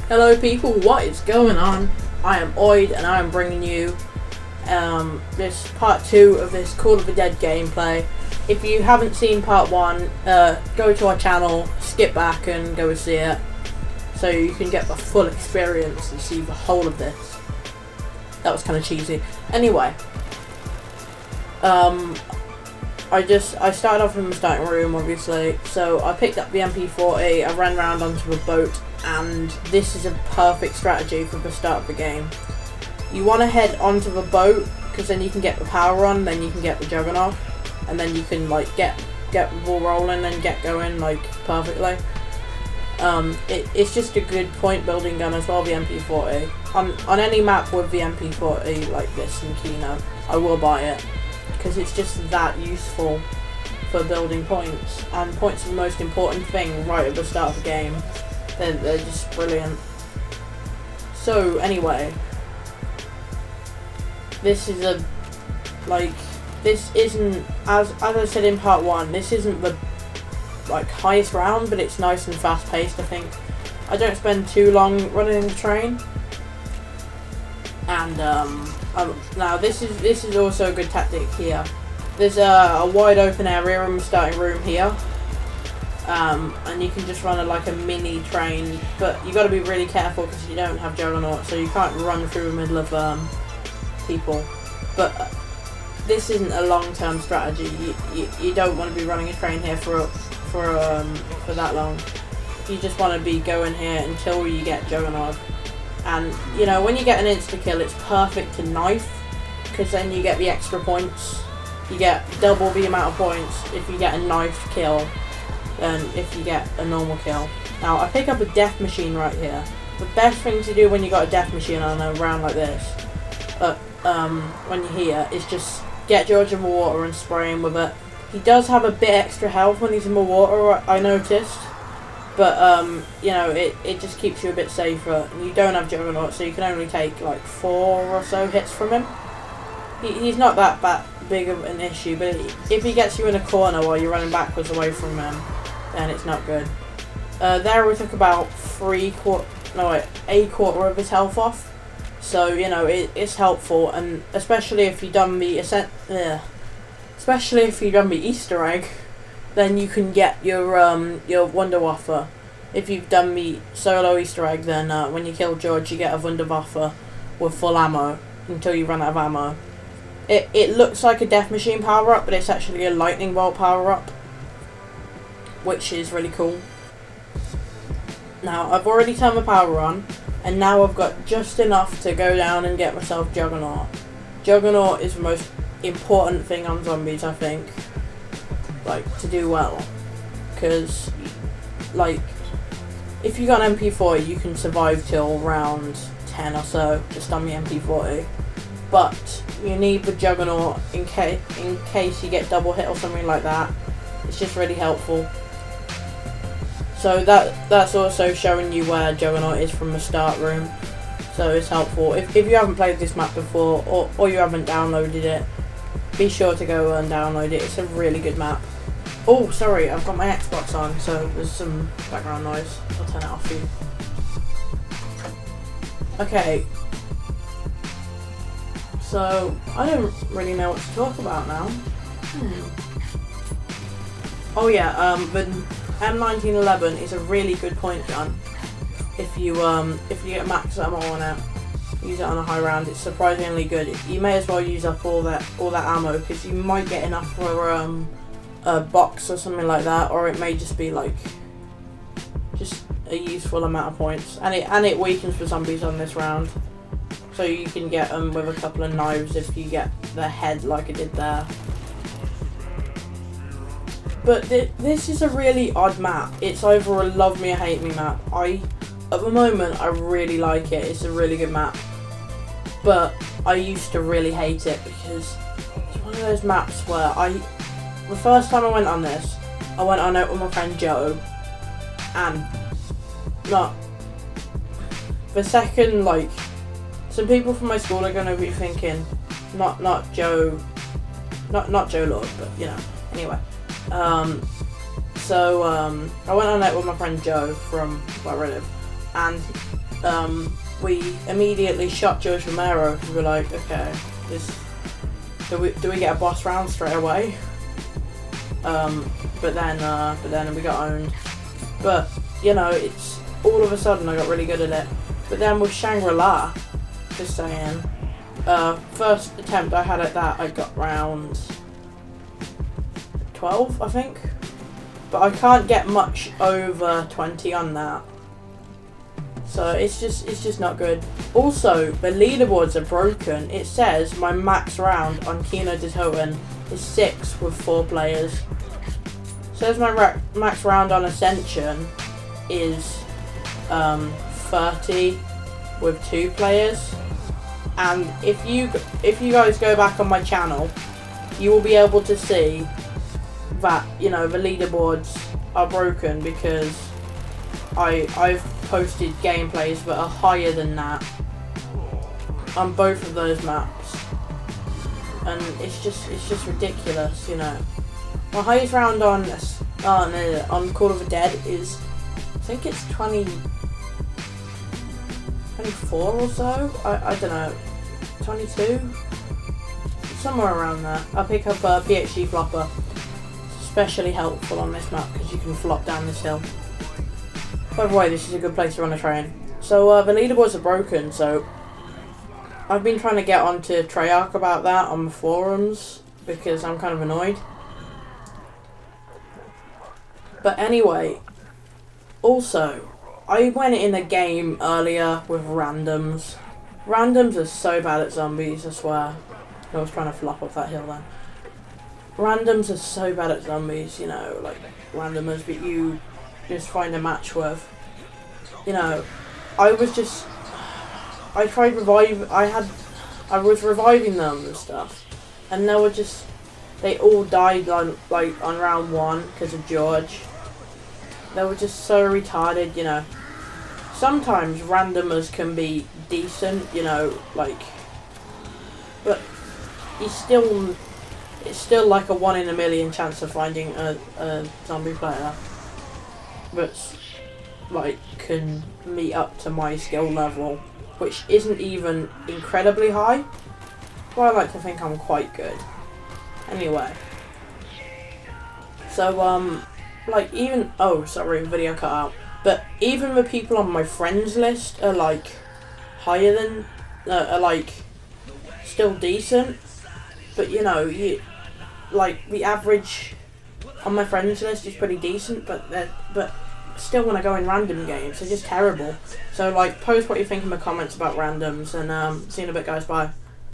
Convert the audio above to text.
Hello people, what is going on? I am Oidh and I am bringing you this part 2 of this Call of the Dead gameplay. If you haven't seen part 1, go to our channel, skip back and go and see it, so you can get the full experience and see the whole of this. That was kind of cheesy. Anyway, I started off in the starting room, obviously, so I picked up the MP40, I ran around onto the boat, and this is a perfect strategy for the start of the game. You want to head onto the boat, because then you can get the power on, then you can get the Juggernaut, and then you can like get the ball rolling and get going like perfectly. It's just a good point building gun as well, the MP40. On any map with the MP40 like this in Kino, I will buy it, because it's just that useful for building points, and points are the most important thing right at the start of the game. They're just brilliant. So anyway, this is this isn't, as I said in part 1, this isn't the highest round, but it's nice and fast paced. I think I don't spend too long running the train, and now this is also a good tactic here. There's a wide open area in the starting room here, and you can just run a mini train, but you got to be really careful because you don't have Juggernaut, so you can't run through the middle of people. But this isn't a long-term strategy. You don't want to be running a train here for that long. You just want to be going here until you get Juggernaut. And you know, when you get an insta kill, it's perfect to knife, because then you get the extra points. You get double the amount of points if you get a knifed kill than if you get a normal kill. Now I pick up a death machine right here. The best thing to do when you got a death machine on a round like this, when you're here, is just get George in the water and spray him with it. He does have a bit extra health when he's in the water, I noticed, but you know, it just keeps you a bit safer. And you don't have Juggernaut, so you can only take like 4 or so hits from him. He's not that big of an issue, but if he gets you in a corner while you're running backwards away from him, then it's not good. There we took about a quarter of his health off, so you know, it's helpful, and especially if you done the Easter egg, then you can get your Wunderwaffe. If you've done the solo Easter egg, then when you kill George, you get a Wunderwaffe with full ammo until you run out of ammo. It looks like a death machine power up, but it's actually a lightning bolt power up, which is really cool. Now I've already turned the power on, and now I've got just enough to go down and get myself Juggernaut. Juggernaut is the most important thing on zombies, I think, to do well, because if you got an MP40, you can survive till round 10 or so just on the MP40, but you need the Juggernaut in case you get double hit or something like that. It's just really helpful. So that's also showing you where Juggernaut is from the start room, so it's helpful. If you haven't played this map before, or you haven't downloaded it, be sure to go and download it. It's a really good map. Oh, sorry, I've got my Xbox on, so there's some background noise. I'll turn it off for you. Okay. So, I don't really know what to talk about now. Oh yeah, the M1911 is a really good point gun. If you get max ammo on it, use it on a high round, it's surprisingly good. You may as well use up all that ammo, because you might get enough for a box or something like that, or it may just be just a useful amount of points. And it weakens the zombies on this round, so you can get them with a couple of knives if you get their head like I did there. But this is a really odd map. It's either a love me or hate me map. At the moment, I really like it. It's a really good map. But I used to really hate it, because it's one of those maps where the first time I went on this, I went on it with my friend Joe, and the second, some people from my school are going to be thinking, not Joe Lord, but you know, anyway. So I went on it with my friend Joe from where I live, and we immediately shot George Romero because we're like, okay, do we get a boss round straight away? But then we got owned. But you know, it's all of a sudden I got really good at it. But then with Shangri-La, just saying, first attempt I had at that, I got round 12, I think. But I can't get much over 20 on that. So it's just not good. Also, the leaderboards are broken. It says my max round on Kino de Toten is 6 with 4 players. It says my max round on Ascension is 30 with 2 players. And if you guys go back on my channel, you will be able to see that, you know, the leaderboards are broken because I've posted gameplays that are higher than that on both of those maps, and it's just ridiculous, you know. My highest round on Call of the Dead is, I think it's 24 or so. I don't know, 22, somewhere around there. I pick up a PhD flopper. Especially helpful on this map because you can flop down this hill. By the way, this is a good place to run a train. So the leaderboards are broken, so I've been trying to get onto Treyarch about that on the forums because I'm kind of annoyed. But anyway, also, I went in a game earlier with randoms. Randoms are so bad at zombies, I swear. I was trying to flop off that hill then. Randoms are so bad at zombies, you know, like randomers that you just find a match with. You know, I was reviving them and stuff, and they all died on round 1 because of George. They were just so retarded, you know. Sometimes randomers can be decent, you know, like, but it's still like a 1 in a million chance of finding a zombie player that's like can meet up to my skill level, which isn't even incredibly high. But I like to think I'm quite good. Anyway, so like even video cut out. But even the people on my friends list are like higher than are like still decent. But you know, like the average on my friends list is pretty decent, but still when I go in random games, they're just terrible. So like, post what you think in the comments about randoms, and see you in a bit, guys. Bye.